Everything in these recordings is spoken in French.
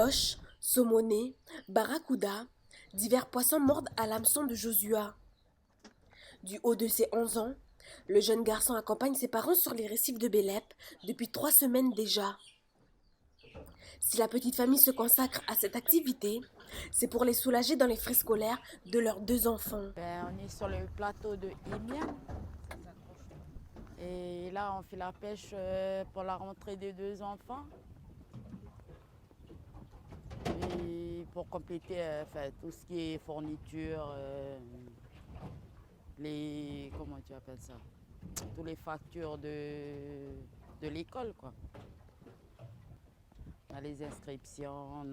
Cloche, saumonée, barracuda, divers poissons mordent à l'hameçon de Josua. Du haut de ses 11 ans, le jeune garçon accompagne ses parents sur les récifs de Bélep depuis 3 semaines déjà. Si la petite famille se consacre à cette activité, c'est pour les soulager dans les frais scolaires de leurs 2 enfants. On est sur le plateau de Imian. Et là, on fait la pêche pour la rentrée des 2 enfants. Et pour compléter tout ce qui est fourniture, comment tu appelles ça? Toutes les factures de l'école, quoi. On a les inscriptions, on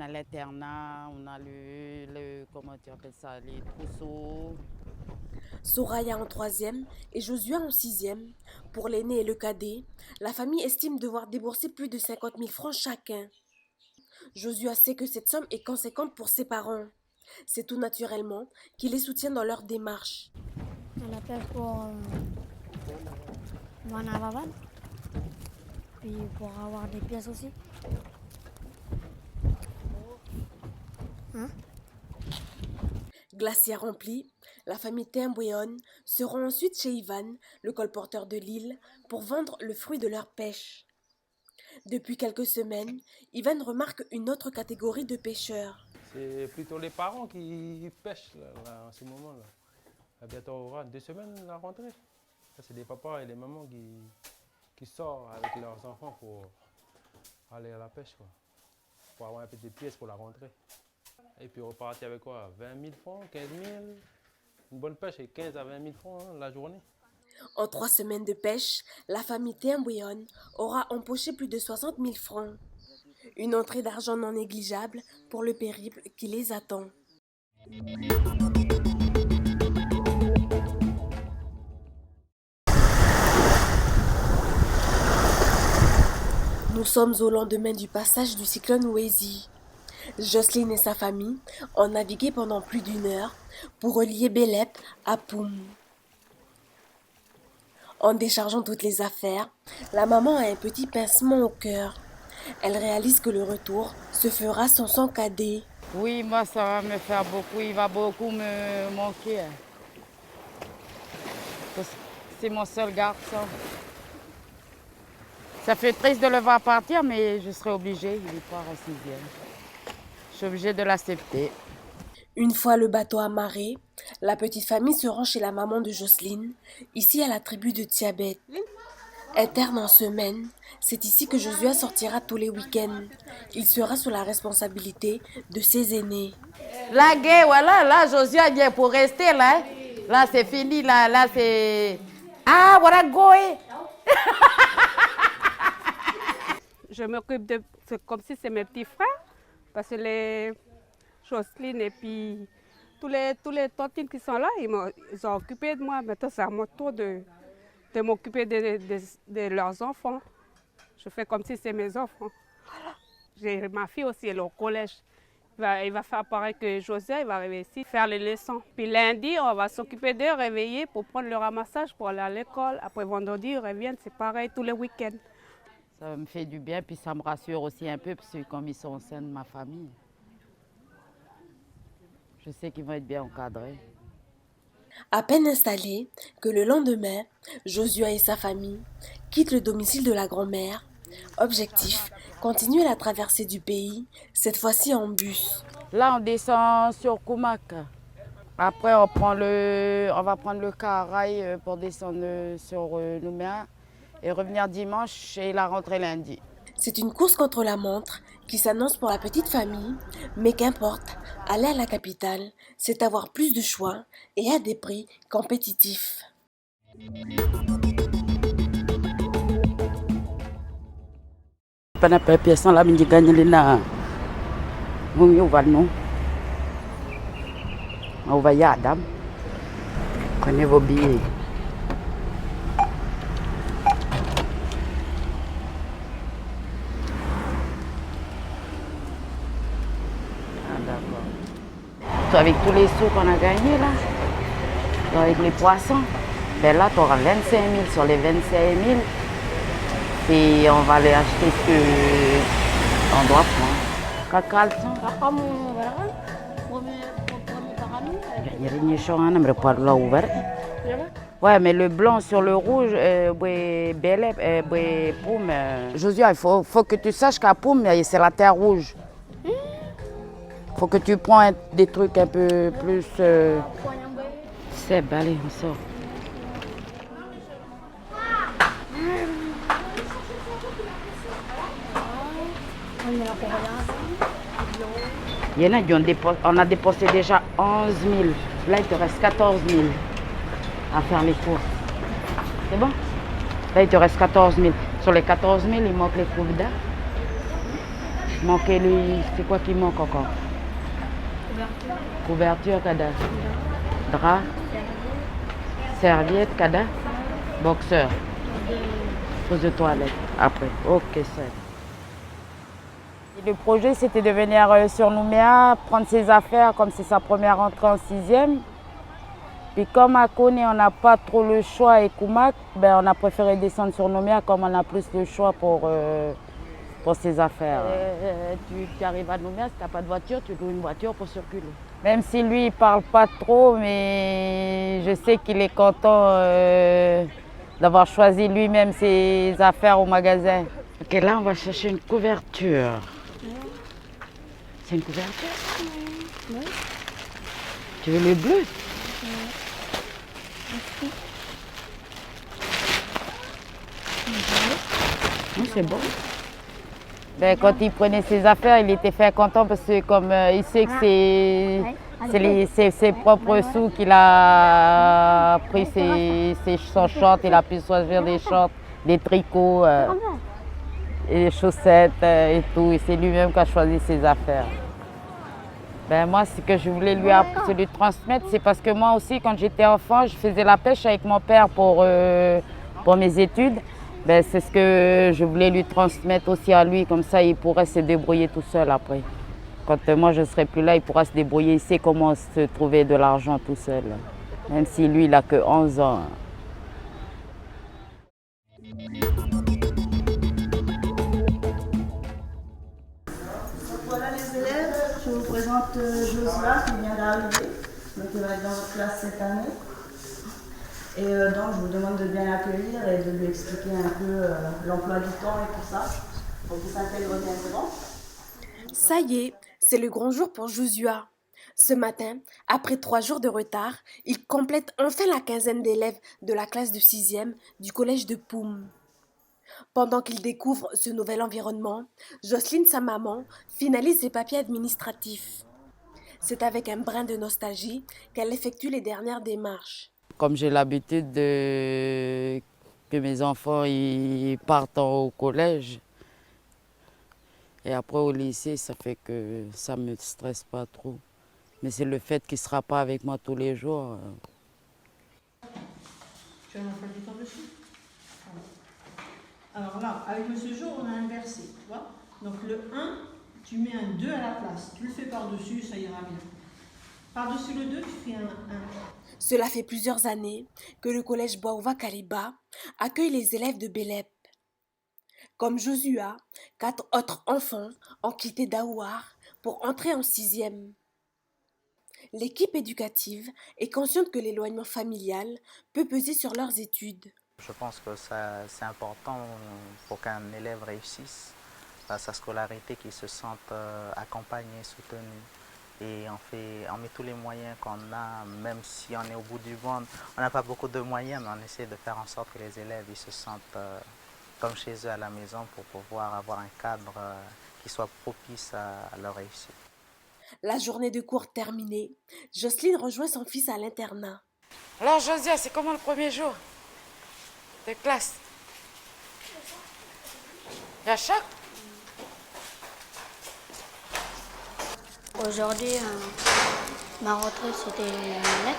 a l'internat, on a comment tu appelles ça, les trousseaux. Soraya en 3e et Josua en 6e. Pour l'aîné et le cadet, la famille estime devoir débourser plus de 50 000 francs chacun. Josua sait que cette somme est conséquente pour ses parents. C'est tout naturellement qu'il les soutient dans leur démarche. On appelle pour Manavavan, puis pour avoir des pièces aussi. Glacière remplie, la famille Tembouéon se rend ensuite chez Ivan, le colporteur de l'île, pour vendre le fruit de leur pêche. Depuis quelques semaines, Ivan remarque une autre catégorie de pêcheurs. C'est plutôt les parents qui pêchent là, en ce moment-là. Bientôt on aura 2 semaines la rentrée. C'est des papas et des mamans qui sortent avec leurs enfants pour aller à la pêche, quoi. Pour avoir un peu de pièces pour la rentrée. Et puis repartir avec quoi? 20 000 francs, 15 000. Une bonne pêche, c'est 15 à 20 000 francs la journée. En 3 semaines de pêche, la famille Tembouéon aura empoché plus de 60 000 francs. Une entrée d'argent non négligeable pour le périple qui les attend. Nous sommes au lendemain du passage du cyclone Wezi. Jocelyne et sa famille ont navigué pendant plus d'1 heure pour relier Bélep à Poum. En déchargeant toutes les affaires, la maman a un petit pincement au cœur. Elle réalise que le retour se fera sans son cadet. Oui, moi ça va me faire beaucoup, il va beaucoup me manquer. Parce que c'est mon seul garçon. Ça fait triste de le voir partir, mais je serai obligée, il part en 6e. Je suis obligée de l'accepter. Une fois le bateau amarré, la petite famille se rend chez la maman de Jocelyne, ici à la tribu de Tiabet. Interne en semaine, c'est ici que Josua sortira tous les week-ends. Il sera sous la responsabilité de ses aînés. Là, gay, voilà, là, Josua vient pour rester, là. Là, c'est fini, là, c'est... Ah, voilà, goé. Je m'occupe de... C'est comme si c'est mes petits frères, parce que les Jocelyne et puis tous les tontines qui sont là, ils ont occupé de moi. Maintenant, c'est à mon tour de m'occuper de leurs enfants. Je fais comme si c'est mes enfants. J'ai ma fille aussi, elle est au collège. Il va faire pareil que José, il va arriver ici, faire les leçons. Puis lundi, on va s'occuper d'eux, réveiller pour prendre le ramassage pour aller à l'école. Après vendredi, ils reviennent, c'est pareil tous les week-ends. Ça me fait du bien, puis ça me rassure aussi un peu, parce que comme ils sont au sein de ma famille, je sais qu'ils vont être bien encadrés. À peine installés que le lendemain, Josua et sa famille quittent le domicile de la grand-mère. Objectif, continuer la traversée du pays, cette fois-ci en bus. Là, on descend sur Koumak. Après, on va prendre le car à rail pour descendre sur Nouméa et revenir dimanche et la rentrée lundi. C'est une course contre la montre qui s'annonce pour la petite famille, mais qu'importe, aller à la capitale, c'est avoir plus de choix et à des prix compétitifs. Pana pièce là, mais gagne les na. On va nous. On va y Adam. Prenez vos billets. Avec tous les sous qu'on a gagnés là, avec les poissons, ben là tu auras 25 000 sur les 25 000. et on va aller acheter ce qu'on doit prendre. Kakalsan. Ouais, mais le blanc sur le rouge, Poum. Josia, il faut que tu saches qu'à Poum, c'est la terre rouge. Il faut que tu prends des trucs un peu plus... Seb, allez, on sort. Il y en a qui on a dépensé déjà 11 000. Là, il te reste 14 000 à faire les courses. C'est bon? Là, il te reste 14 000. Sur les 14 000, il manque les couvertures. Il manquait lui... C'est quoi qui manque encore? Couverture, kada. Drap. Serviette, kada. Boxeur. Pose de toilette. Après. Ok, ça. Le projet, c'était de venir sur Nouméa, prendre ses affaires, comme c'est sa première entrée en 6e. Puis comme à Koné, on n'a pas trop le choix et Koumak, ben, on a préféré descendre sur Nouméa comme on a plus le choix pour ses affaires. Tu arrives à Nouméa, si tu n'as pas de voiture, tu loues une voiture pour circuler. Même si lui, il ne parle pas trop, mais je sais qu'il est content d'avoir choisi lui-même ses affaires au magasin. Ok, là, on va chercher une couverture. C'est une couverture? Oui. Tu veux le bleu? Oui, c'est bon. Ben, quand il prenait ses affaires, il était fait content parce que comme il sait que c'est ses propres sous qu'il a pris son short, il a pu choisir des shorts, des tricots. Et les chaussettes et tout, et c'est lui-même qui a choisi ses affaires. Ben moi, ce que je voulais lui transmettre, c'est parce que moi aussi, quand j'étais enfant, je faisais la pêche avec mon père pour mes études. Ben, c'est ce que je voulais lui transmettre aussi à lui, comme ça il pourrait se débrouiller tout seul après. Quand moi je ne serai plus là, il pourra se débrouiller, il sait comment se trouver de l'argent tout seul. Même si lui, il n'a que 11 ans. Voilà les élèves, je vous présente Josia qui vient d'arriver, donc elle va être dans votre classe cette année. Et donc je vous demande de bien l'accueillir et de lui expliquer un peu l'emploi du temps et tout ça, pour qu'il s'intègre bien dedans. Ça y est, c'est le grand jour pour Joshua. Ce matin, après 3 jours de retard, il complète enfin la quinzaine d'élèves de la classe de 6e du collège de Poum. Pendant qu'il découvre ce nouvel environnement, Jocelyne, sa maman, finalise ses papiers administratifs. C'est avec un brin de nostalgie qu'elle effectue les dernières démarches. Comme j'ai l'habitude que mes enfants ils partent au collège et après au lycée, ça fait que ça ne me stresse pas trop. Mais c'est le fait qu'il ne sera pas avec moi tous les jours. Tu as un emploi du temps dessus? Alors là, avec M. Jo, on a inversé, tu vois. Donc le 1, tu mets un 2 à la place. Tu le fais par-dessus, ça ira bien. Par-dessus le 2, tu fais un 1. Cela fait plusieurs années que le collège Bouaouva Kaliba accueille les élèves de Bélep. Comme Joshua, 4 autres enfants ont quitté Daouar pour entrer en 6e. L'équipe éducative est consciente que l'éloignement familial peut peser sur leurs études. Je pense que c'est important pour qu'un élève réussisse à sa scolarité, qu'il se sente accompagné, soutenu. Et on met tous les moyens qu'on a, même si on est au bout du monde. On n'a pas beaucoup de moyens, mais on essaie de faire en sorte que les élèves ils se sentent comme chez eux à la maison pour pouvoir avoir un cadre qui soit propice à leur réussite. La journée de cours terminée, Jocelyne rejoint son fils à l'internat. Alors Josia, c'est comment le premier jour de classe? Il y a choc? Aujourd'hui, ma rentrée, c'était net.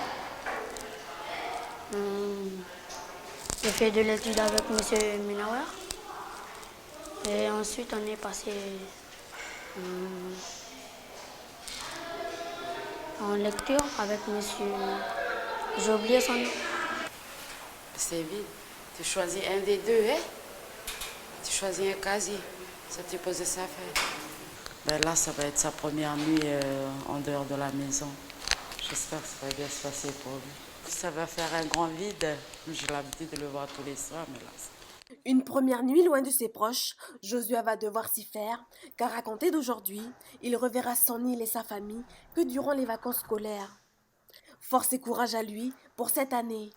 J'ai fait de l'étude avec M. Minauer. Et ensuite, on est passé en lecture avec M. J'ai oublié son nom. C'est vite. Tu choisis un des deux, hein? choisi un casier. C'était posé sa affaire. Ben là, ça va être sa première nuit en dehors de la maison. J'espère que ça va bien se passer pour lui. Ça va faire un grand vide. J'ai l'habitude de le voir tous les soirs, mais là... Une première nuit loin de ses proches, Josua va devoir s'y faire, car à compter d'aujourd'hui, il reverra son île et sa famille que durant les vacances scolaires. Force et courage à lui pour cette année.